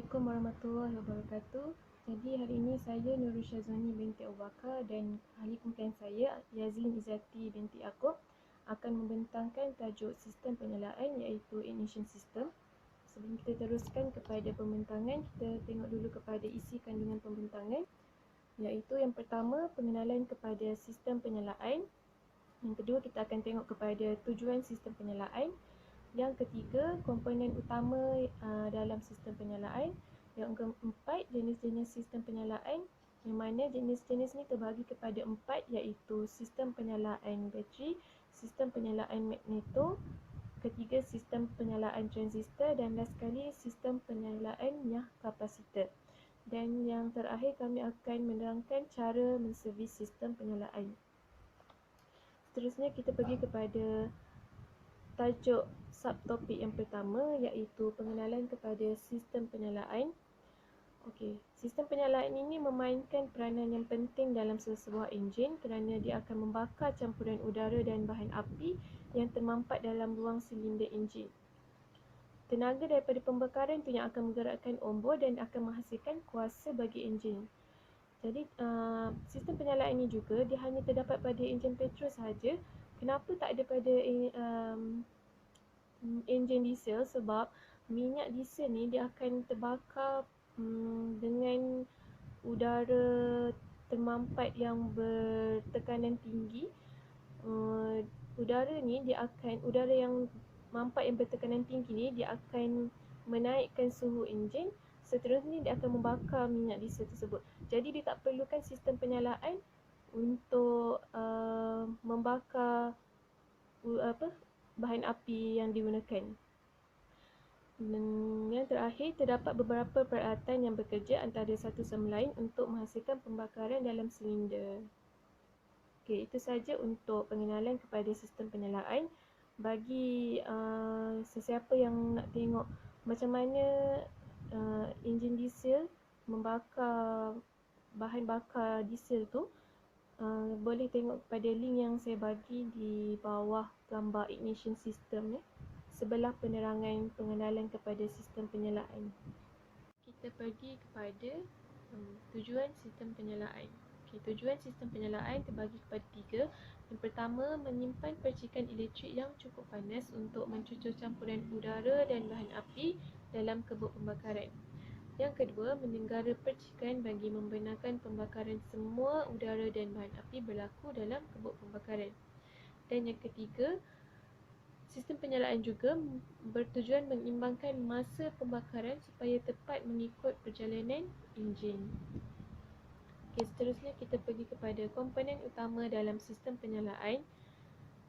Assalamualaikum warahmatullahi wabarakatuh. Jadi hari ini saya Nurul Syazwani binti Abu Bakar dan ahli pemilihan saya Yazlin Izzati binti Yaakob akan membentangkan tajuk sistem penyalaan iaitu ignition system. Sebelum kita teruskan kepada pembentangan, kita tengok dulu kepada isi kandungan pembentangan, iaitu yang pertama pengenalan kepada sistem penyalaan. Yang kedua, kita akan tengok kepada tujuan sistem penyalaan. Yang ketiga, komponen utama dalam sistem penyalaan. Yang keempat, jenis-jenis sistem penyalaan, yang mana jenis-jenis ni terbagi kepada 4, iaitu sistem penyalaan bateri, sistem penyalaan magneto, ketiga sistem penyalaan transistor, dan last sekali sistem penyalaan kapasitor. Dan yang terakhir, kami akan menerangkan cara menservis sistem penyalaan. Seterusnya kita pergi kepada tajuk subtopik yang pertama, iaitu pengenalan kepada sistem penyalaan. Okey, sistem penyalaan ini memainkan peranan yang penting dalam sesebuah enjin kerana dia akan membakar campuran udara dan bahan api yang termampat dalam ruang silinder enjin. Tenaga daripada pembakaran itu yang akan menggerakkan ombor dan akan menghasilkan kuasa bagi enjin. Jadi sistem penyalaan ini juga dia hanya terdapat pada enjin petrol sahaja. Kenapa tak ada pada enjin diesel? Sebab minyak diesel ni dia akan terbakar dengan udara termampat yang bertekanan tinggi. Udara yang mampat yang bertekanan tinggi ni dia akan menaikkan suhu enjin. Seterusnya dia akan membakar minyak diesel tersebut. Jadi dia tak perlukan sistem penyalaan untuk membakar bahan api yang digunakan. Dan yang terakhir, terdapat beberapa peralatan yang bekerja antara satu sama lain untuk menghasilkan pembakaran dalam silinder. Okey, itu saja untuk pengenalan kepada sistem penyalaan. Bagi sesiapa yang nak tengok macam mana enjin diesel membakar bahan bakar diesel tu, boleh tengok pada link yang saya bagi di bawah gambar ignition system ni, sebelah penerangan pengenalan kepada sistem penyalaan. Kita pergi kepada tujuan sistem penyalaan. Tujuan sistem penyalaan terbagi kepada 3. Yang pertama, menyimpan percikan elektrik yang cukup panas untuk mencucur campuran udara dan bahan api dalam kebut pembakaran. Yang kedua, menyenggara percikan bagi membenarkan pembakaran semua udara dan bahan api berlaku dalam kebut pembakaran. Dan yang ketiga, sistem penyalaan juga bertujuan mengimbangkan masa pembakaran supaya tepat mengikut perjalanan enjin. Okey, seterusnya kita pergi kepada komponen utama dalam sistem penyalaan.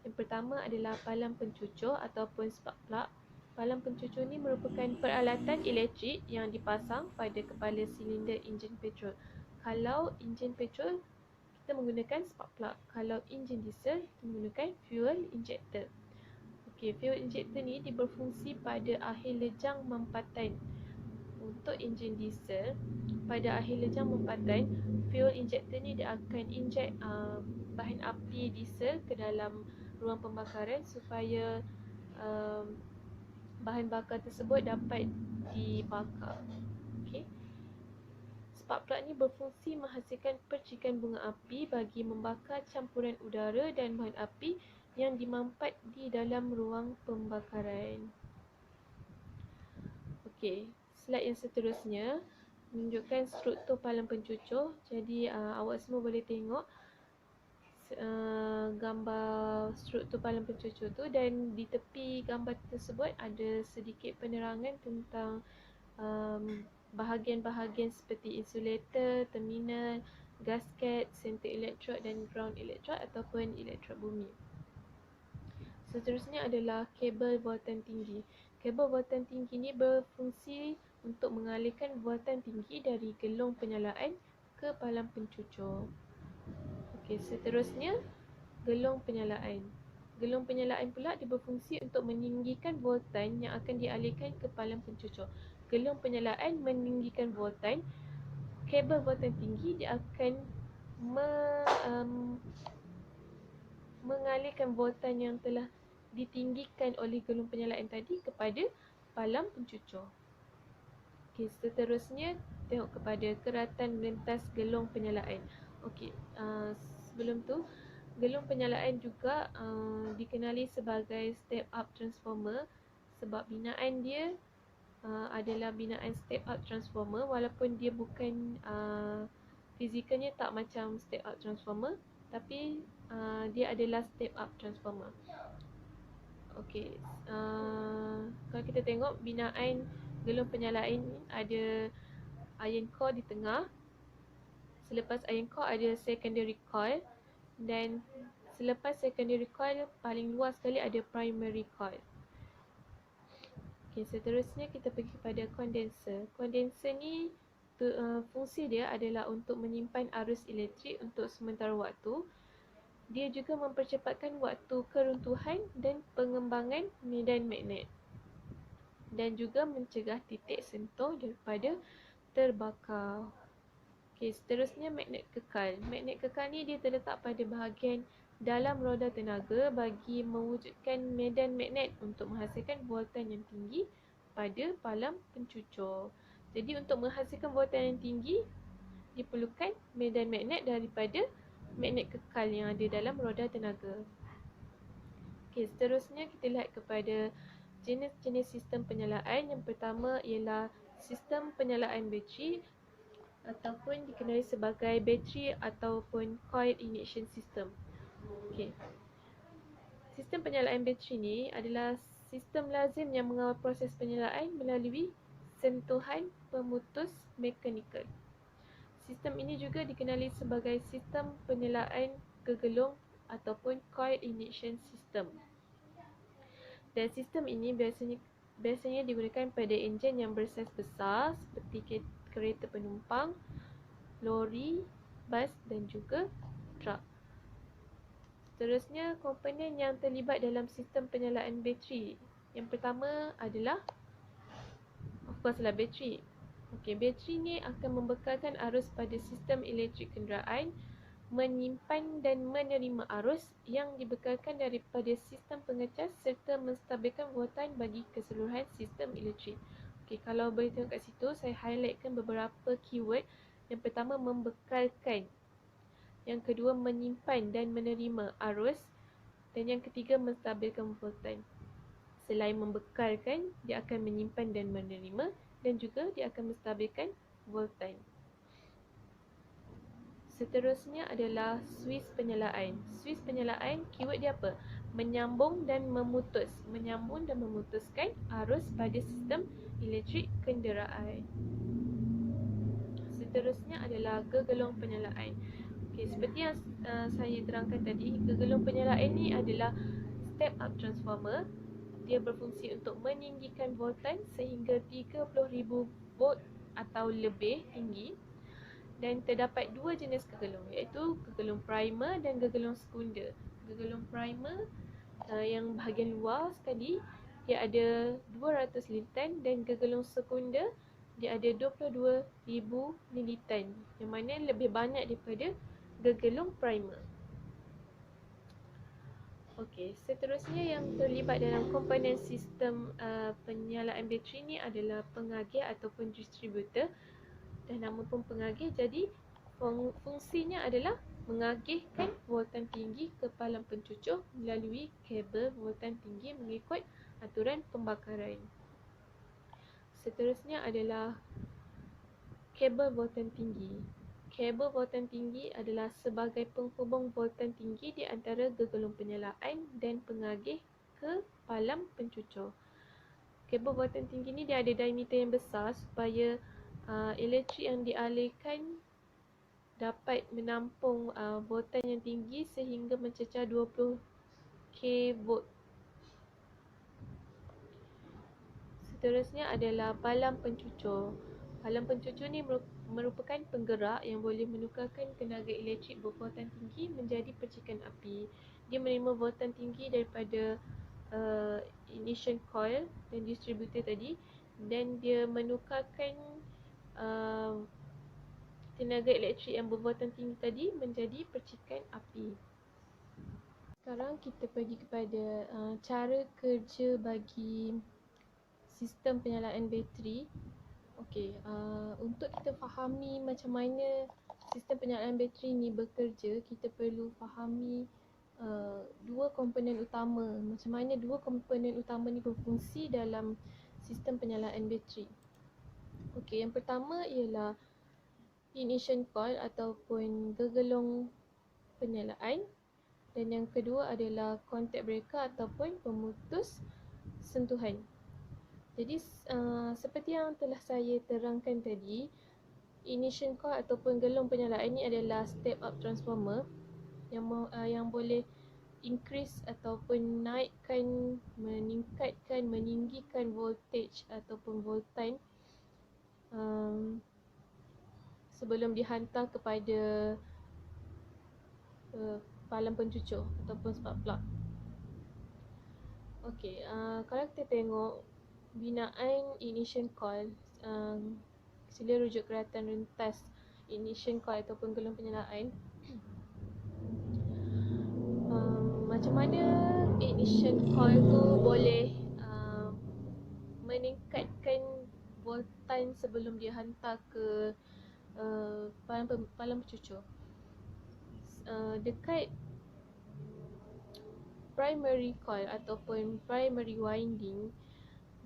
Yang pertama adalah palang pencucur ataupun spark plug. Palang pencucur ni merupakan peralatan elektrik yang dipasang pada kepala silinder enjin petrol. Kalau enjin petrol, kita menggunakan spark plug. Kalau enjin diesel, kita menggunakan fuel injector. Okey, fuel injector ni dia berfungsi pada akhir lejang mampatan. Untuk enjin diesel, pada akhir lejang mampatan, fuel injector ni dia akan inject bahan api diesel ke dalam ruang pembakaran supaya bahan bakar tersebut dapat dibakar. Okey. Spark plug ni berfungsi menghasilkan percikan bunga api bagi membakar campuran udara dan bahan api yang dimampat di dalam ruang pembakaran. Okey, slide yang seterusnya menunjukkan struktur palang pencucur. Jadi awak semua boleh tengok gambar struktur palang pencucur tu, dan di tepi gambar tersebut ada sedikit penerangan tentang bahagian-bahagian seperti insulator, terminal, gasket, center electrode dan ground electrode ataupun elektrod bumi. Seterusnya adalah kabel voltan tinggi. Kabel voltan tinggi ni berfungsi untuk mengalihkan voltan tinggi dari gelung penyalaan ke palang pencucur. Okey, seterusnya gelung penyalaan. Gelung penyalaan pula dia berfungsi untuk meninggikan voltan yang akan dialihkan ke palang pencucur. Gelung penyalaan meninggikan voltan, kabel voltan tinggi dia akan mengalihkan voltan yang telah ditinggikan oleh gelung penyalaan tadi kepada palang pencucur. Okey, seterusnya tengok kepada keratan melintas gelung penyalaan. Okey, sebelum tu gelung penyalaan juga dikenali sebagai step up transformer sebab binaan dia adalah binaan step up transformer walaupun dia bukan fizikalnya tak macam step up transformer, tapi dia adalah step up transformer. Okey, kalau kita tengok binaan gelung penyalaan ni ada iron core di tengah. Selepas iron core ada secondary coil, dan selepas secondary coil paling luas sekali ada primary coil. Okey, seterusnya kita pergi kepada condenser. Condenser ni fungsi dia adalah untuk menyimpan arus elektrik untuk sementara waktu. Dia juga mempercepatkan waktu keruntuhan dan pengembangan medan magnet, dan juga mencegah titik sentuh daripada terbakar. Okey, seterusnya magnet kekal. Magnet kekal ni dia terletak pada bahagian dalam roda tenaga bagi mewujudkan medan magnet untuk menghasilkan voltan yang tinggi pada palang pencucur. Jadi untuk menghasilkan voltan yang tinggi diperlukan medan magnet daripada magnet kekal yang ada dalam roda tenaga. Okey, seterusnya kita lihat kepada jenis-jenis sistem penyalaan. Yang pertama ialah sistem penyalaan bateri ataupun dikenali sebagai bateri ataupun coil ignition system. Okey. Sistem penyalaan bateri ni adalah sistem lazim yang mengawal proses penyalaan melalui sentuhan pemutus mekanikal. Sistem ini juga dikenali sebagai sistem penyalaan kegelung ataupun coil ignition system. Dan sistem ini biasanya digunakan pada enjin yang bersaiz besar seperti kereta penumpang, lori, bas dan juga truk. Seterusnya, komponen yang terlibat dalam sistem penyalaan bateri. Yang pertama adalah bateri. Okey, bateri ni akan membekalkan arus pada sistem elektrik kenderaan, menyimpan dan menerima arus yang dibekalkan daripada sistem pengecas serta menstabilkan voltan bagi keseluruhan sistem elektrik. Okey, kalau boleh tengok kat situ, saya highlightkan beberapa keyword. Yang pertama, membekalkan. Yang kedua, menyimpan dan menerima arus. Dan yang ketiga, menstabilkan voltan. Selain membekalkan, dia akan menyimpan dan menerima, dan juga dia akan menstabilkan voltan. Seterusnya adalah suis penyalaan. Suis penyalaan, keyword dia apa? Menyambung dan memutus. Menyambung dan memutuskan arus pada sistem elektrik kenderaan. Seterusnya adalah gegelung penyalaan. Okey, seperti yang saya terangkan tadi, gegelung penyalaan ni adalah step up transformer. Dia berfungsi untuk meninggikan voltan sehingga 30,000 volt atau lebih tinggi. Dan terdapat dua jenis kegelung, iaitu gegelung primer dan gegelung sekunder. Gegelung primer yang bahagian luar sekali, dia ada 200 liten, dan gegelung sekunder dia ada 22,000 liten, yang mana lebih banyak daripada gegelung primer. Okey, seterusnya yang terlibat dalam komponen sistem penyalaan bateri ni adalah pengagih ataupun distributor. Dah nama pun pengagih, jadi fungsinya adalah mengagihkan voltan tinggi ke palang pencucur melalui kabel voltan tinggi mengikut aturan pembakaran. Seterusnya adalah kabel voltan tinggi. Kabel voltan tinggi adalah sebagai penghubung voltan tinggi di antara gegelung penyalaan dan pengagih ke palang pencucur. Kabel voltan tinggi ni dia ada diameter yang besar supaya elektrik yang dialihkan dapat menampung voltan yang tinggi sehingga mencecah 20 kV. Seterusnya adalah palang pencucur. Palang pencucur ni merupakan penggerak yang boleh menukarkan tenaga elektrik bervoltan tinggi menjadi percikan api. Dia menerima voltan tinggi daripada ignition coil dan distributor tadi, dan dia menukarkan tenaga elektrik yang bervoltan tinggi tadi menjadi percikan api. Sekarang kita pergi kepada cara kerja bagi sistem penyalaan bateri. Okey, untuk kita fahami macam mana sistem penyalaan bateri ni bekerja, kita perlu fahami dua komponen utama. Macam mana dua komponen utama ni berfungsi dalam sistem penyalaan bateri. Okey, yang pertama ialah ignition coil ataupun gegelong penyalaan, dan yang kedua adalah contact breaker ataupun pemutus sentuhan. Jadi seperti yang telah saya terangkan tadi, ignition coil ataupun gelong penyalaan ini adalah step up transformer yang boleh increase ataupun naikkan, meningkatkan, meninggikan voltage ataupun voltime sebelum dihantar kepada palang pencucur ataupun spark plug. Okey, kalau kita tengok binaan ignition coil, sila rujuk keratan rentas ignition coil ataupun gelong penyalaan. Macam mana ignition coil tu boleh meningkatkan voltime sebelum dia hantar ke palang pencucur. Dekat primary coil ataupun primary winding,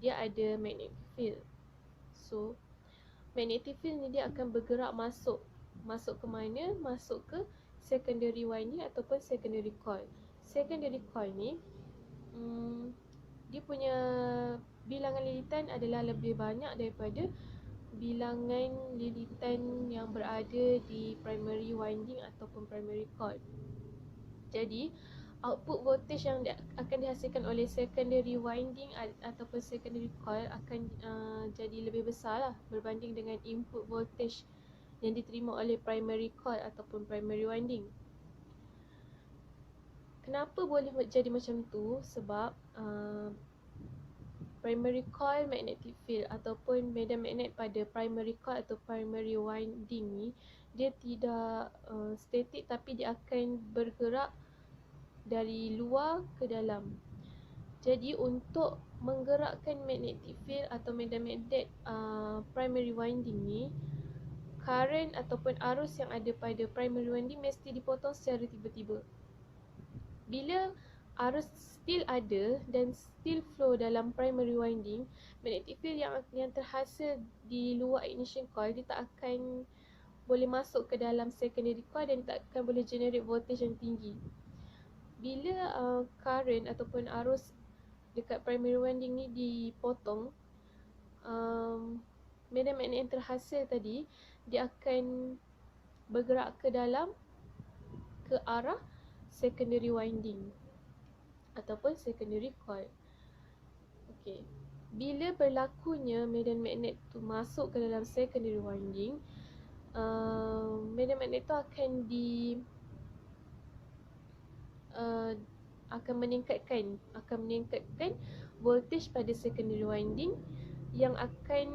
dia ada magnetic field. So magnetic field ni dia akan bergerak masuk ke mana? Masuk ke secondary winding ataupun secondary coil. Secondary coil ni dia punya bilangan lilitan adalah lebih banyak daripada bilangan lilitan yang berada di primary winding ataupun primary coil. Jadi output voltage yang akan dihasilkan oleh secondary winding ataupun secondary coil akan jadi lebih besar lah berbanding dengan input voltage yang diterima oleh primary coil ataupun primary winding. Kenapa boleh jadi macam tu? Sebab primary coil magnetic field ataupun medan magnet pada primary coil atau primary winding ni, dia tidak statik, tapi dia akan bergerak dari luar ke dalam. Jadi untuk menggerakkan magnetic field atau medan magnet primary winding ni, current ataupun arus yang ada pada primary winding mesti dipotong secara tiba-tiba. Bila arus still ada dan still flow dalam primary winding, magnetic field yang terhasil di luar ignition coil, dia tak akan boleh masuk ke dalam secondary coil dan tak akan boleh generate voltage yang tinggi. Bila current ataupun arus dekat primary winding ni dipotong, medan magnet yang terhasil tadi, dia akan bergerak ke dalam, ke arah secondary winding ataupun secondary coil. Okey. Bila berlakunya medan magnet tu masuk ke dalam secondary winding, medan magnet tu akan meningkatkan voltage pada secondary winding yang akan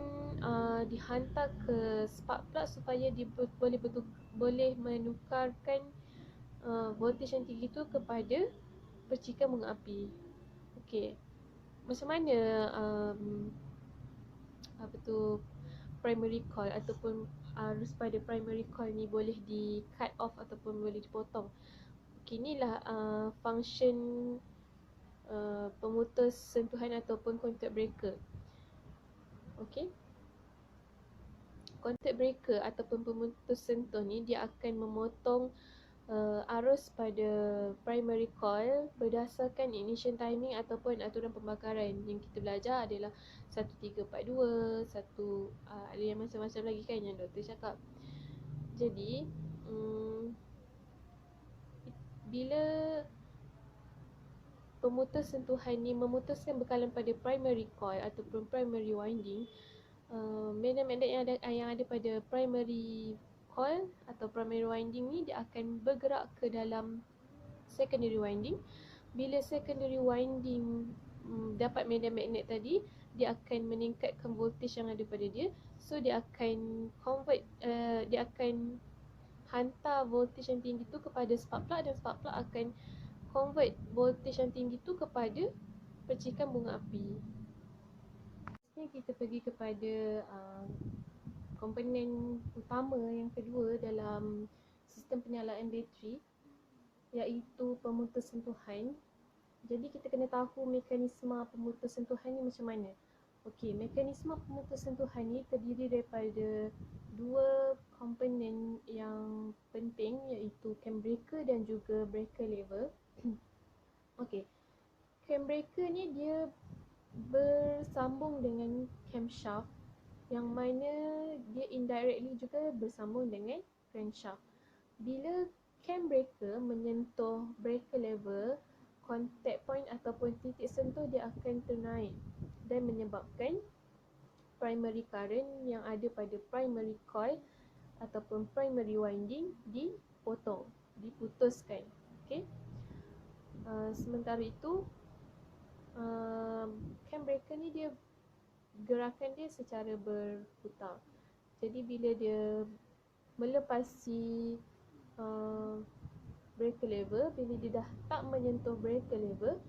dihantar ke spark plug supaya dia boleh menukarkan voltage yang tinggi tu kepada percikan bunga api. Okey. Macam mana primary coil ataupun arus pada primary coil ni boleh di cut off ataupun boleh dipotong? Okey, inilah function pemutus sentuhan ataupun contact breaker. Okey. Contact breaker ataupun pemutus sentuh ni, dia akan memotong arus pada primary coil berdasarkan ignition timing ataupun aturan pembakaran. Yang kita belajar adalah 1342, ada yang macam-macam lagi kan yang doktor cakap. Jadi bila pemutus sentuhan ni memutuskan bekalan pada primary coil ataupun primary winding, medan magnet yang ada pada primary coil atau primary winding ni, dia akan bergerak ke dalam secondary winding. Bila secondary winding dapat medan magnet tadi, dia akan meningkatkan voltage yang ada pada dia. So dia akan dia akan hantar voltage yang tinggi tu kepada spark plug, dan spark plug akan convert voltage yang tinggi tu kepada percikan bunga api. Kita pergi kepada komponen utama yang kedua dalam sistem penyalaan bateri iaitu pemutus sentuhan. Jadi kita kena tahu mekanisme pemutus sentuhan ni macam mana. Okey, mekanisme pemutus sentuhan ni terdiri daripada dua komponen yang penting iaitu cam breaker dan juga breaker lever. Okey, cam breaker ni dia bersambung dengan camshaft yang mana dia indirectly juga bersambung dengan crankshaft. Bila cam breaker menyentuh breaker lever, contact point ataupun titik sentuh dia akan ternaik dan menyebabkan primary current yang ada pada primary coil ataupun primary winding dipotong, diputuskan. Okay? Sementara itu cam breaker ni dia gerakan dia secara berputar. Jadi bila dia melepasi breaker lever, bila dia dah tak menyentuh breaker lever,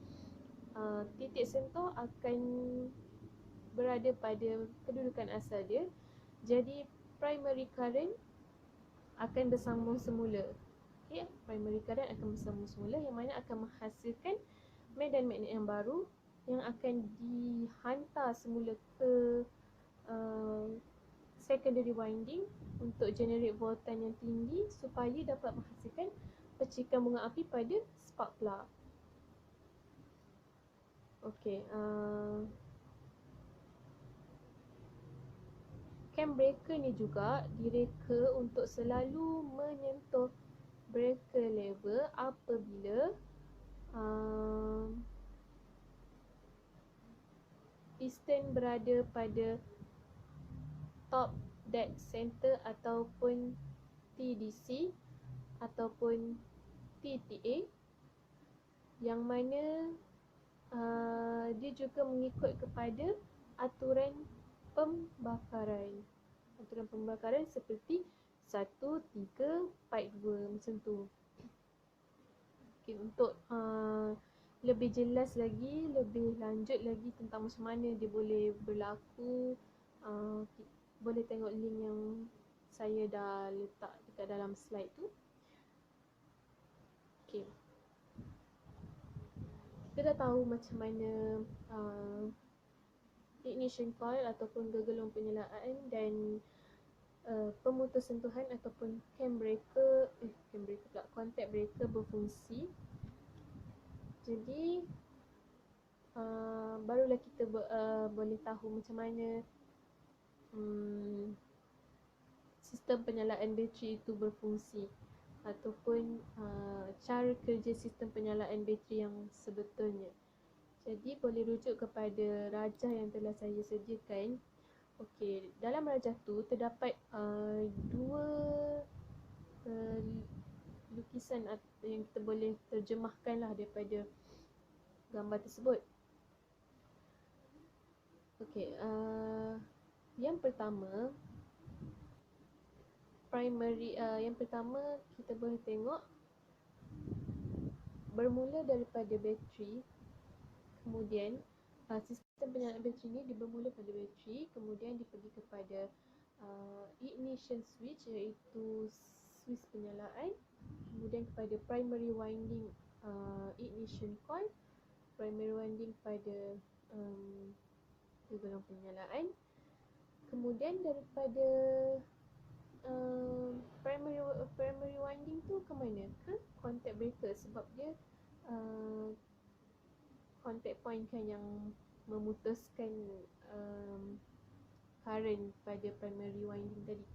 titik sentuh akan berada pada kedudukan asal dia. Jadi primary current akan bersambung semula. Okay? Primary current akan bersambung semula yang mana akan menghasilkan medan magnet yang baru yang akan dihantar semula ke secondary winding untuk generate voltan yang tinggi supaya dapat menghasilkan percikan bunga api pada spark plug. Okey, cam breaker ni juga direka untuk selalu menyentuh breaker lever apabila piston berada pada top dead center ataupun TDC ataupun TTA, yang mana dia juga mengikut kepada aturan pembakaran. Aturan pembakaran seperti 1, 3, 4, 2 macam tu. Okay, untuk lebih jelas lagi, lebih lanjut lagi tentang macam mana dia boleh berlaku, boleh tengok link yang saya dah letak dekat dalam slide tu. Okay. Kita dah tahu macam mana ignition coil ataupun gegelung penyalaan dan pemutus sentuhan ataupun cam breaker pula, contact breaker berfungsi. Jadi barulah kita boleh tahu macam mana sistem penyalaan bateri itu berfungsi ataupun cara kerja sistem penyalaan bateri yang sebetulnya. Jadi boleh rujuk kepada rajah yang telah saya sediakan. Okey, dalam rajah tu terdapat dua lukisan yang kita boleh terjemahkanlah daripada gambar tersebut. Okey, yang pertama kita boleh tengok bermula daripada bateri, kemudian sistem penyalaan bateri ni bermula pada bateri, kemudian dia pergi kepada ignition switch iaitu switch penyalaan, kemudian kepada primary winding ignition coil, primary winding pada gegelung penyalaan, kemudian daripada primary winding tu ke mana? Ke contact breaker, sebab dia contact point kan yang memutuskan current pada primary winding tadi.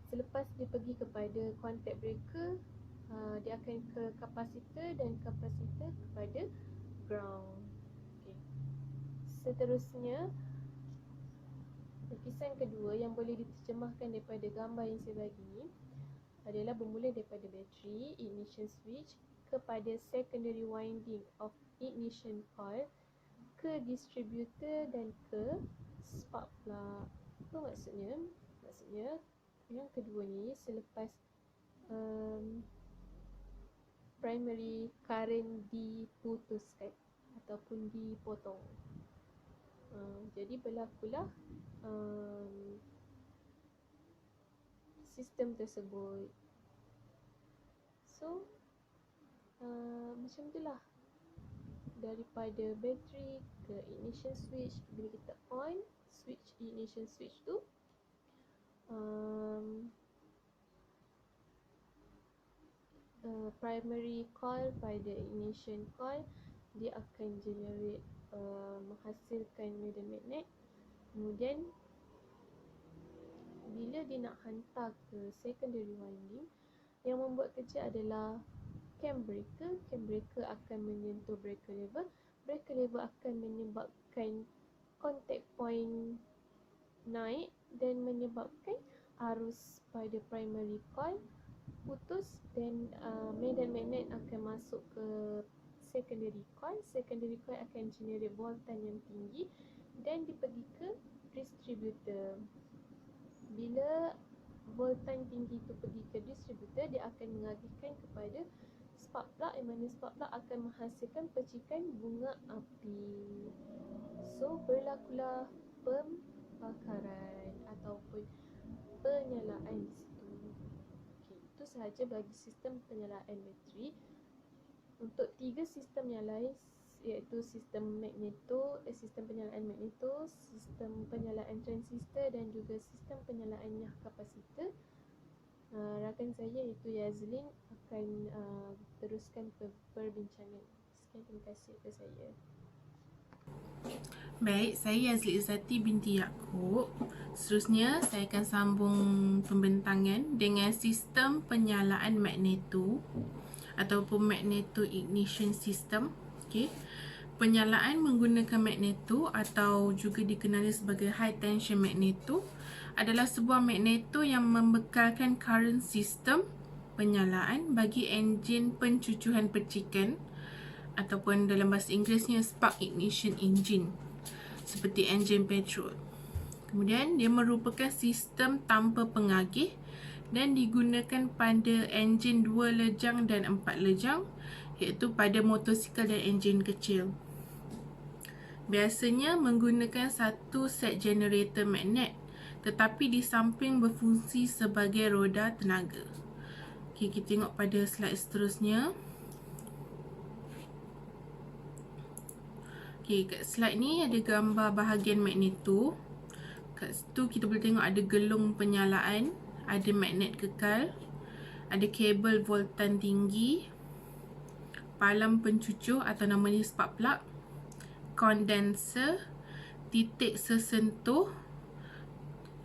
Selepas dia pergi kepada contact breaker, dia akan ke kapasitor dan kapasitor kepada ground. Okay. Seterusnya, lukisan kedua yang boleh diterjemahkan daripada gambar yang saya bagi ni adalah bermula daripada bateri, ignition switch, kepada secondary winding of ignition coil, ke distributor dan ke spark plug. Apa maksudnya? Maksudnya yang kedua ni selepas primary current diputuskan ataupun dipotong, jadi berlakulah sistem tersebut. So macam itulah, daripada bateri ke ignition switch. Bila kita on switch ignition switch tu, primary coil pada ignition coil, dia akan generate menghasilkan medan magnet. Kemudian bila dia nak hantar ke secondary winding, yang membuat kerja adalah cam breaker. Cam breaker akan menyentuh breaker lever. Breaker lever akan menyebabkan contact point naik dan menyebabkan arus pada primary coil putus, dan medan magnet akan masuk ke secondary coil. Secondary coil akan generate voltan yang tinggi dan dipergi ke distributor. Bila voltan tinggi itu pergi ke distributor, dia akan mengagihkan kepada spark plug, yang mana spark plug akan menghasilkan percikan bunga api. So berlakulah pembakaran ataupun penyalaan di situ. Okay, itu sahaja bagi sistem penyalaan bateri. Untuk 3 sistem yang lain, iaitu sistem penyalaan magneto, sistem penyalaan transistor dan juga sistem penyalaan kapasitor, rakan saya iaitu Yazlin akan teruskan perbincangan. Sekian, terima kasih kepada saya. Baik, saya Yazli Izzati binti Yaakob. Seterusnya, saya akan sambung pembentangan dengan sistem penyalaan magneto ataupun magneto ignition system. Okay. Penyalaan menggunakan magneto atau juga dikenali sebagai high tension magneto adalah sebuah magneto yang membekalkan current sistem penyalaan bagi enjin pencucuhan percikan ataupun dalam bahasa Inggerisnya spark ignition engine seperti enjin petrol. Kemudian dia merupakan sistem tanpa pengagih dan digunakan pada enjin 2 lejang dan 4 lejang, iaitu pada motosikal dan enjin kecil. Biasanya menggunakan satu set generator magnet, tetapi di samping berfungsi sebagai roda tenaga. Okay, kita tengok pada slide seterusnya. Okay, kat slide ni ada gambar bahagian magneto. Kat situ kita boleh tengok ada gelung penyalaan, ada magnet kekal, ada kabel voltan tinggi, palang pencucuh atau namanya spark plug, kondenser, titik sesentuh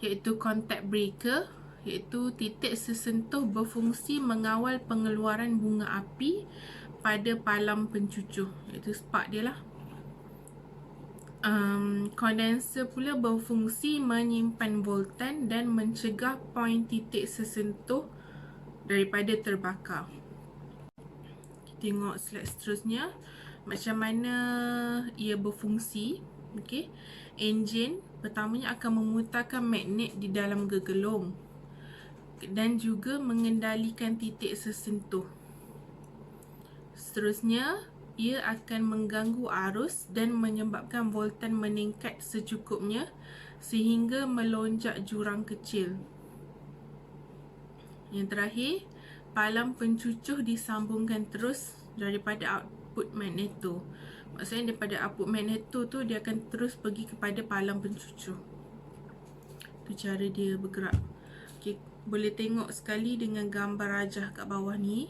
iaitu contact breaker, iaitu titik sesentuh berfungsi mengawal pengeluaran bunga api pada palang pencucuh, iaitu spark dia lah. Kondenser pula berfungsi menyimpan voltan dan mencegah poin titik sesentuh daripada terbakar. Kita tengok slide seterusnya macam mana ia berfungsi. Okay. Enjin pertamanya akan memutarkan magnet di dalam gegelung dan juga mengendalikan titik sesentuh. Seterusnya, ia akan mengganggu arus dan menyebabkan voltan meningkat secukupnya sehingga melonjak jurang kecil. Yang terakhir, palang pencucuh disambungkan terus daripada output magneto. Maksudnya daripada output magneto tu dia akan terus pergi kepada palang pencucuh. Itu cara dia bergerak. Okay, boleh tengok sekali dengan gambar rajah kat bawah ni.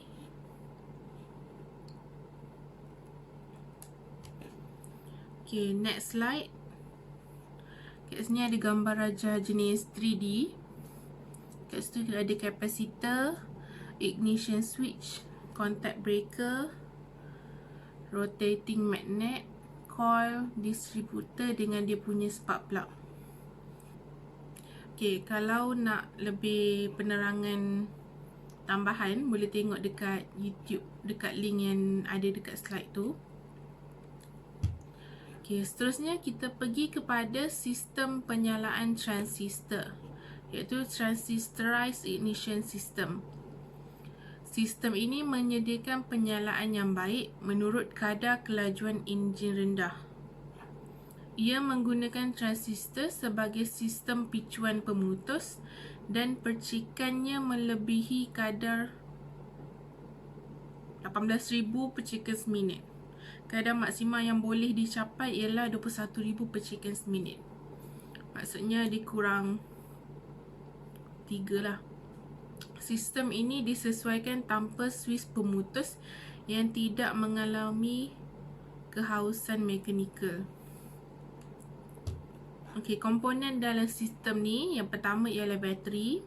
Okay, next slide. Kat sini ada gambar rajah jenis 3D. Kat situ ada kapasitor, ignition switch, contact breaker, rotating magnet, coil, distributor dengan dia punya spark plug. Okay, kalau nak lebih penerangan tambahan, boleh tengok dekat YouTube, dekat link yang ada dekat slide tu. Okay, seterusnya kita pergi kepada sistem penyalaan transistor, iaitu transistorized ignition system. Sistem ini menyediakan penyalaan yang baik menurut kadar kelajuan enjin rendah. Ia menggunakan transistor sebagai sistem picuan pemutus dan percikannya melebihi kadar 18,000 percikan seminit. Kadar maksima yang boleh dicapai ialah 21,000 percikan seminit. Maksudnya dikurang 3 lah. Sistem ini disesuaikan tanpa suis pemutus yang tidak mengalami kehausan mekanikal. Okey, komponen dalam sistem ni, yang pertama ialah bateri,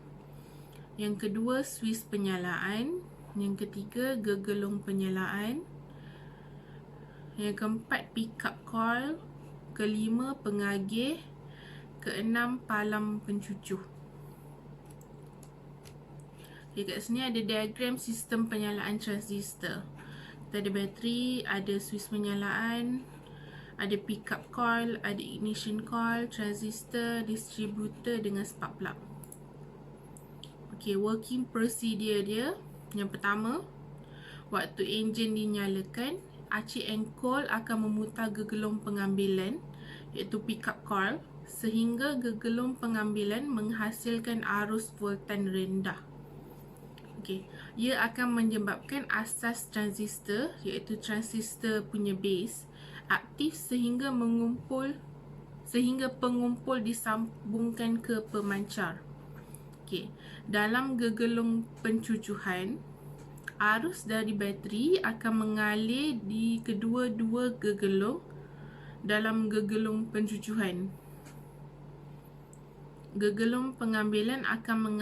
yang kedua suis penyalaan, yang ketiga gegelung penyalaan, yang keempat pickup coil, kelima pengagih, keenam palang pencucuh. Okay, kat sini ada diagram sistem penyalaan transistor. Kita ada bateri, ada suis penyalaan, ada pickup coil, ada ignition coil, transistor, distributor dengan spark plug. Okay, working procedure dia. Yang pertama, waktu enjin dinyalakan, acik engkol akan memutar gegelung pengambilan, iaitu pickup coil, sehingga gegelung pengambilan menghasilkan arus voltan rendah. Okay, ia akan menyebabkan asas transistor, iaitu transistor punya base, aktif sehingga pengumpul disambungkan ke pemancar. Okey, dalam gegelung pencucuhan, arus dari bateri akan mengalir di kedua-dua gegelung dalam gegelung pencucuhan. Gegelung pengambilan akan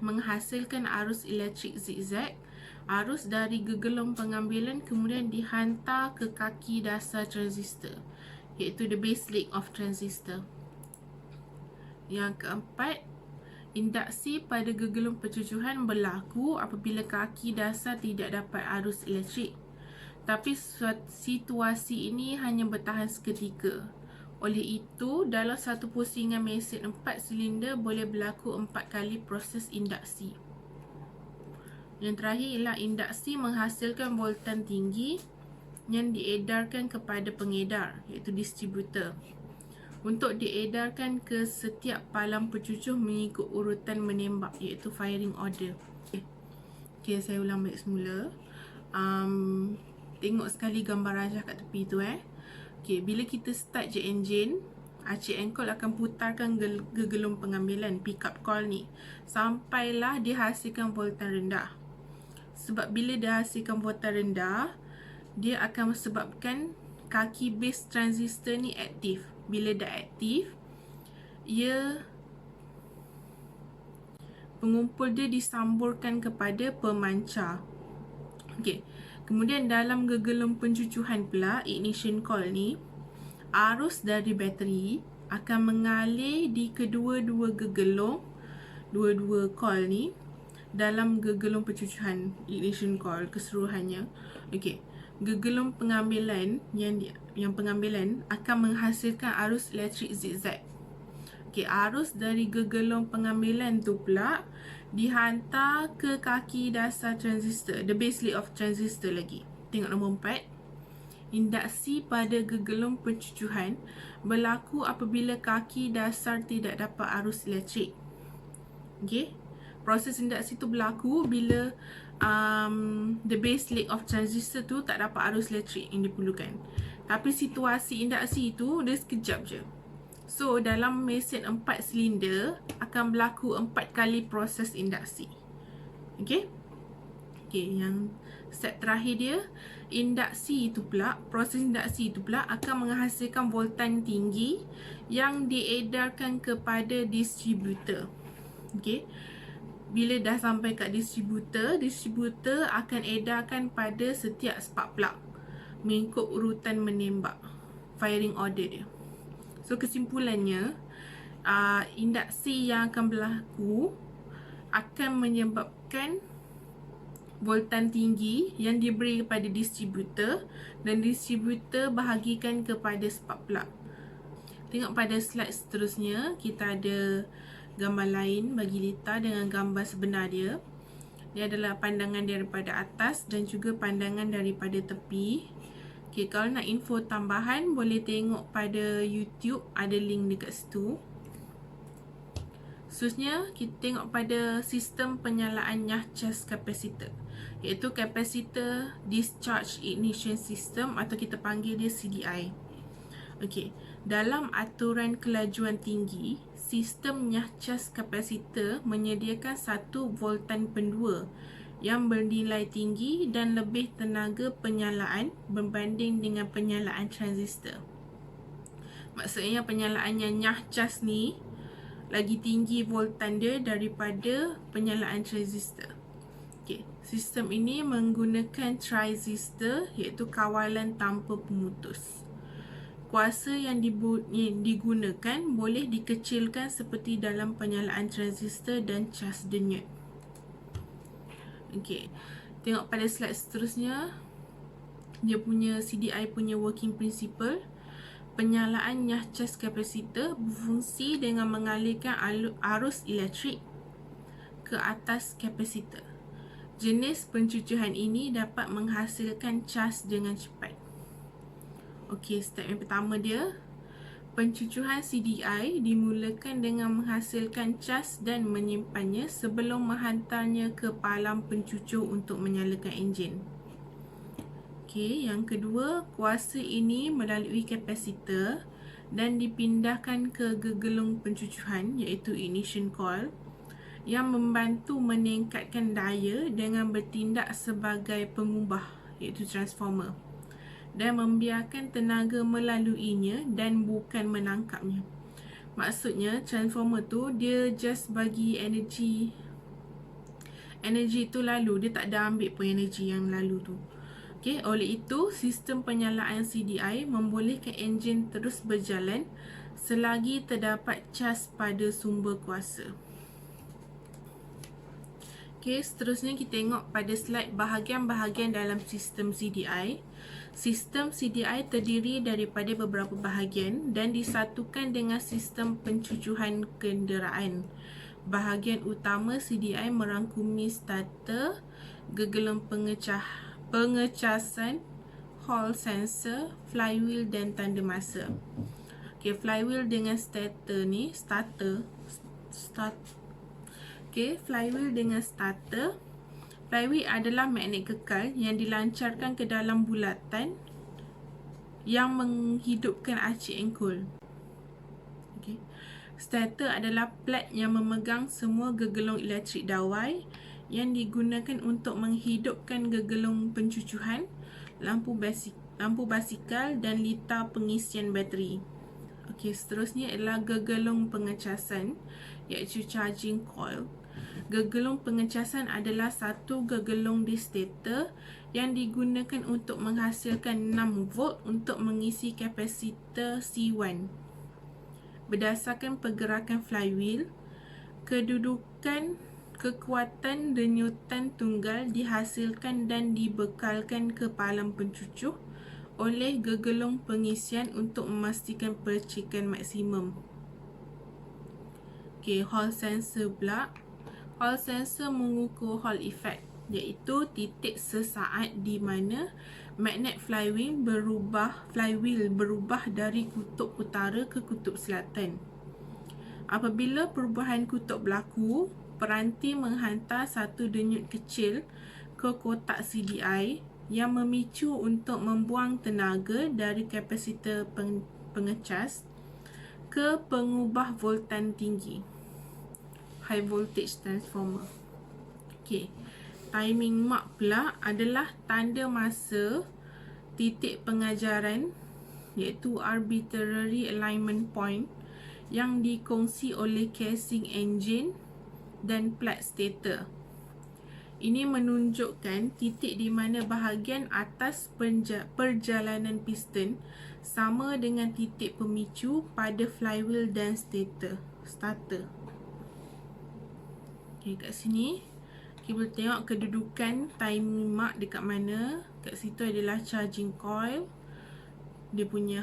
menghasilkan arus elektrik zigzag. Arus dari gegelung pengambilan kemudian dihantar ke kaki dasar transistor, iaitu the base leg of transistor. Yang keempat, induksi pada gegelung pencucuhan berlaku apabila kaki dasar tidak dapat arus elektrik. Tapi situasi ini hanya bertahan seketika. Oleh itu, dalam satu pusingan mesin 4 silinder boleh berlaku 4 kali proses induksi. Yang terakhir ialah induksi menghasilkan voltan tinggi yang diedarkan kepada pengedar, iaitu distributor, untuk diedarkan ke setiap palang pencucuh mengikut urutan menembak, iaitu firing order. Okay, saya ulang balik semula. Tengok sekali gambar rajah kat tepi tu. Okay, bila kita start je enjin, acik engkol akan putarkan gegelung pengambilan, pickup coil ni, sampailah dihasilkan voltan rendah. Sebab bila dihasilkan voltan rendah, dia akan sebabkan kaki base transistor ni aktif. Bila dah aktif, pengumpul dia disamburkan kepada pemancar. Okey. Kemudian dalam gegelung pencucuhan pula, ignition coil ni, arus dari bateri akan mengalir di kedua-dua gegelung, dua-dua coil ni, dalam gegelung pencucuhan ignition coil keseluruhannya. Okey. Gegelung pengambilan yang pengambilan akan menghasilkan arus elektrik zigzag. Okey, arus dari gegelung pengambilan tu pula dihantar ke kaki dasar transistor, the base leg of transistor lagi. Tengok nombor 4. Induksi pada gegelung pencucuhan berlaku apabila kaki dasar tidak dapat arus elektrik. Okey. Proses induksi tu berlaku bila the base leg of transistor tu tak dapat arus elektrik yang diperlukan. Tapi situasi induksi tu dia sekejap je. So dalam mesin 4 silinder akan berlaku 4 kali proses induksi. Okey. Okey, yang step terakhir dia, induksi itu pula, proses induksi itu pula akan menghasilkan voltan tinggi yang diedarkan kepada distributor. Okey. Bila dah sampai kat distributor, distributor akan edarkan pada setiap spark plug mengikut urutan menembak, firing order dia. So kesimpulannya, induksi yang akan berlaku akan menyebabkan voltan tinggi yang diberi kepada distributor dan distributor bahagikan kepada spark plug. Tengok pada slide seterusnya, kita ada gambar lain bagi Lita dengan gambar sebenar dia. Dia adalah pandangan daripada atas dan juga pandangan daripada tepi. Okay, kalau nak info tambahan boleh tengok pada YouTube, ada link dekat situ. Seterusnya, kita tengok pada sistem penyalaan charge capacitor, iaitu capacitor discharge ignition system atau kita panggil dia CDI. Okey, dalam aturan kelajuan tinggi, sistem charge capacitor menyediakan satu voltan pendua yang bernilai tinggi dan lebih tenaga penyalaan berbanding dengan penyalaan transistor. Maksudnya penyalaannya charge ni lagi tinggi voltan dia daripada penyalaan transistor. Okay. Sistem ini menggunakan transistor, iaitu kawalan tanpa pemutus. Kuasa yang digunakan boleh dikecilkan seperti dalam penyalaan transistor dan cas denyut. Okay. Tengok pada slide seterusnya. Dia punya CDI punya working principle. Penyalaan charge capacitor berfungsi dengan mengalirkan arus elektrik ke atas kapasitor. Jenis pencucuhan ini dapat menghasilkan cas dengan cepat. Okey, step yang pertama dia, pencucuhan CDI dimulakan dengan menghasilkan cas dan menyimpannya sebelum menghantarnya ke palang pencucur untuk menyalakan enjin. Okey, yang kedua, kuasa ini melalui kapasitor dan dipindahkan ke gegelung pencucuhan, iaitu ignition coil, yang membantu meningkatkan daya dengan bertindak sebagai pengubah, iaitu transformer, dan membiarkan tenaga melaluinya dan bukan menangkapnya. Maksudnya transformer tu dia just bagi energi tu lalu, dia tak ada ambil pun energi yang lalu tu. Okay, oleh itu sistem penyalaan CDI membolehkan enjin terus berjalan selagi terdapat cas pada sumber kuasa. Okay, seterusnya kita tengok pada slide bahagian-bahagian dalam sistem CDI. Sistem CDI terdiri daripada beberapa bahagian dan disatukan dengan sistem pencucuhan kenderaan. Bahagian utama CDI merangkumi starter, gegelung pengecasan, hall sensor, flywheel dan tanda masa. Okay, flywheel dengan flywheel dengan starter. Flywheel adalah magnet kekal yang dilancarkan ke dalam bulatan yang menghidupkan arcing engkol. Okay. Starter adalah plat yang memegang semua gegelung elektrik dawai yang digunakan untuk menghidupkan gegelung pencucuhan, lampu basikal dan litar pengisian bateri. Okey, seterusnya adalah gegelung pengecasan, iaitu charging coil. Gegelung pengecasan adalah satu gegelung di stator yang digunakan untuk menghasilkan 6 volt untuk mengisi kapasitor C1. Berdasarkan pergerakan flywheel, kedudukan kekuatan denyutan tunggal dihasilkan dan dibekalkan ke palang pencucur oleh gegelung pengisian untuk memastikan percikan maksimum. Okey, Hall sensor pula. Hall sensor mengukur Hall effect, iaitu titik sesaat di mana magnet flywheel berubah dari kutub utara ke kutub selatan. Apabila perubahan kutub berlaku, peranti menghantar satu denyut kecil ke kotak CDI yang memicu untuk membuang tenaga dari kapasitor pengecas ke pengubah voltan tinggi, high voltage transformer. Okey, timing mark pula adalah tanda masa titik pengajaran, iaitu arbitrary alignment point yang dikongsi oleh casing engine dan plat stator. Ini menunjukkan titik di mana bahagian atas perjalanan piston sama dengan titik pemicu pada flywheel dan starter. Okay, kat sini kita boleh tengok kedudukan timing mark dekat mana. Kat situ adalah charging coil, dia punya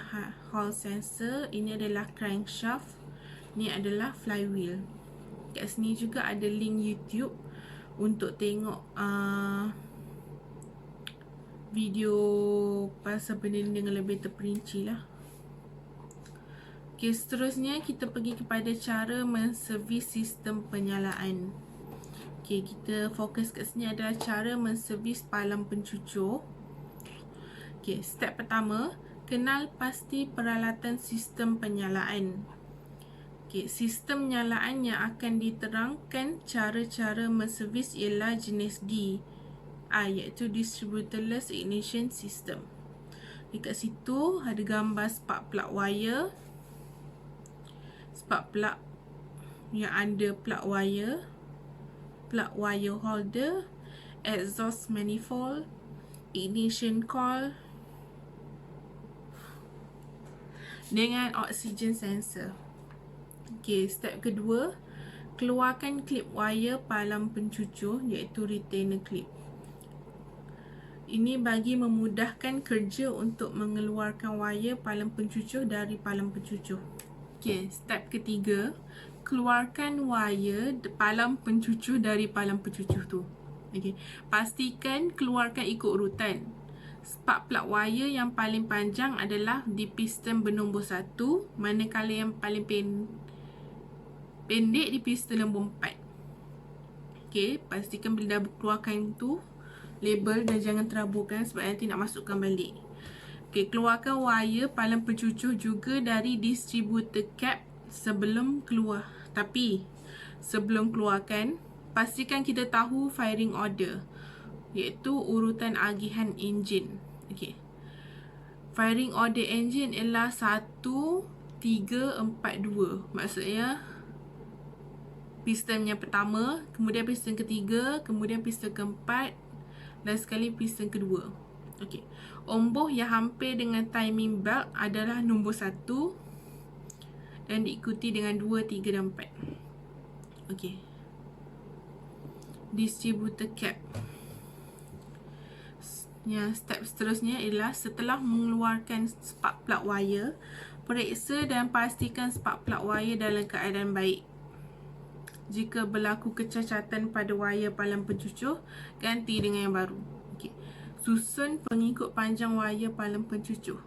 hall sensor, ini adalah crankshaft, ni adalah flywheel. Kat sini juga ada link YouTube untuk tengok video pasal benda ni dengan lebih terperinci lah. Okay, seterusnya kita pergi kepada cara menservis sistem penyalaan. Okay, kita fokus kat sini adalah cara menservis palang pencucur. Okay, step pertama, kenal pasti peralatan sistem penyalaan. Okay, sistem penyalaan yang akan diterangkan cara-cara menservis ialah jenis D, iaitu Distributorless Ignition System. Dekat situ ada gambar spark plug wire, spark plug yang under plug wire holder, exhaust manifold, ignition coil dengan oxygen sensor. Okay, step kedua, keluarkan klip wire palang pencucur iaitu retainer clip. Ini bagi memudahkan kerja untuk mengeluarkan wire palang pencucur dari palang pencucur. Okay, step ketiga, keluarkan wire palang pencucur dari palang pencucur tu. Okay, pastikan keluarkan ikut urutan. Spark plug wire yang paling panjang adalah di piston bernombor 1, manakala yang paling pendek di piston nombor 4. Okay, pastikan bila dah keluarkan tu, label dan jangan teraburkan sebab nanti nak masukkan balik. Okay, keluarkan wire palang pencucur juga dari distributor cap sebelum keluar. Tapi sebelum keluarkan, pastikan kita tahu firing order, iaitu urutan agihan enjin. Okay, firing order enjin ialah 1, 3, 4, 2. Maksudnya piston yang pertama, kemudian piston ketiga, kemudian piston keempat, dan sekali piston kedua. Okey, omboh yang hampir dengan timing belt adalah nombor 1 dan diikuti dengan 2, 3 dan 4. Okey, distributor cap. Yang step seterusnya ialah setelah mengeluarkan spark plug wire, periksa dan pastikan spark plug wire dalam keadaan baik. Jika berlaku kecacatan pada wire palang pencucur, ganti dengan yang baru. Okay. Susun pengikut panjang wire palang pencucur.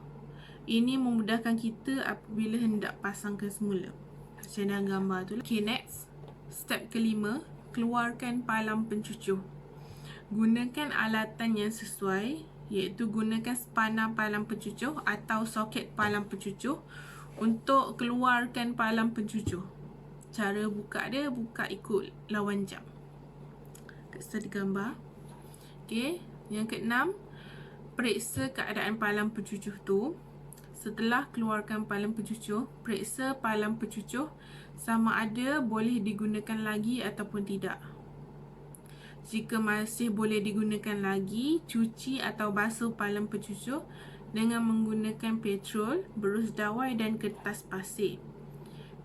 Ini memudahkan kita apabila hendak pasangkan semula. Macam dalam gambar tu. Okay, next. Step kelima, keluarkan palang pencucur. Gunakan alatan yang sesuai, iaitu gunakan spanner palang pencucur atau soket palang pencucur untuk keluarkan palang pencucur. Cara buka dia, buka ikut lawan jam. Kat situ ada gambar. Okay, yang keenam, periksa keadaan palang pencucur tu. Setelah keluarkan palang pencucur, periksa palang pencucur sama ada boleh digunakan lagi ataupun tidak. Jika masih boleh digunakan lagi, cuci atau basuh palang pencucur dengan menggunakan petrol, berus dawai dan kertas pasir.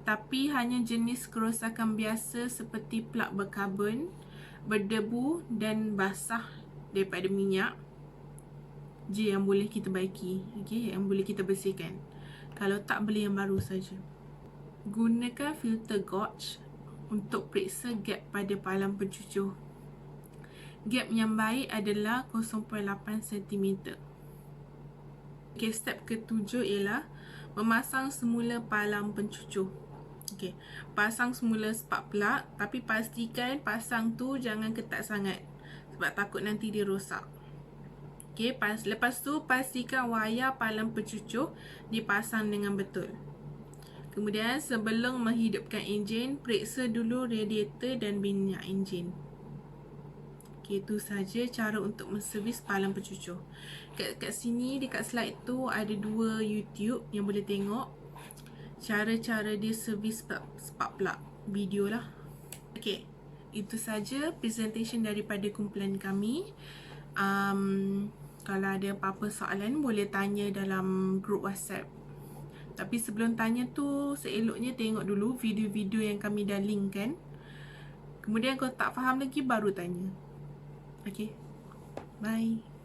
Tapi hanya jenis kerosakan biasa seperti plug berkarbon, berdebu dan basah daripada minyak je yang boleh kita baiki, okay, yang boleh kita bersihkan. Kalau tak, beli yang baru saja. Gunakan filter gauge untuk periksa gap pada palang pencucur. Gap yang baik adalah 0.8 cm. Okay, step ketujuh ialah memasang semula palang pencucur. Okay, pasang semula spark plug, tapi pastikan pasang tu jangan ketat sangat sebab takut nanti dia rosak. Okay, lepas tu pastikan wayar palang pencucur dipasang dengan betul. Kemudian sebelum menghidupkan enjin, periksa dulu radiator dan minyak enjin. Okay, itu saja cara untuk menservis palang pencucur. Kat sini, dekat slide tu ada 2 YouTube yang boleh tengok cara-cara dia servis spark plug. Video lah. Okay, itu saja presentation daripada kumpulan kami. Kalau ada apa-apa soalan, boleh tanya dalam grup WhatsApp. Tapi sebelum tanya tu, seeloknya tengok dulu video-video yang kami dah linkkan. Kemudian kalau tak faham lagi, baru tanya. Okay, bye.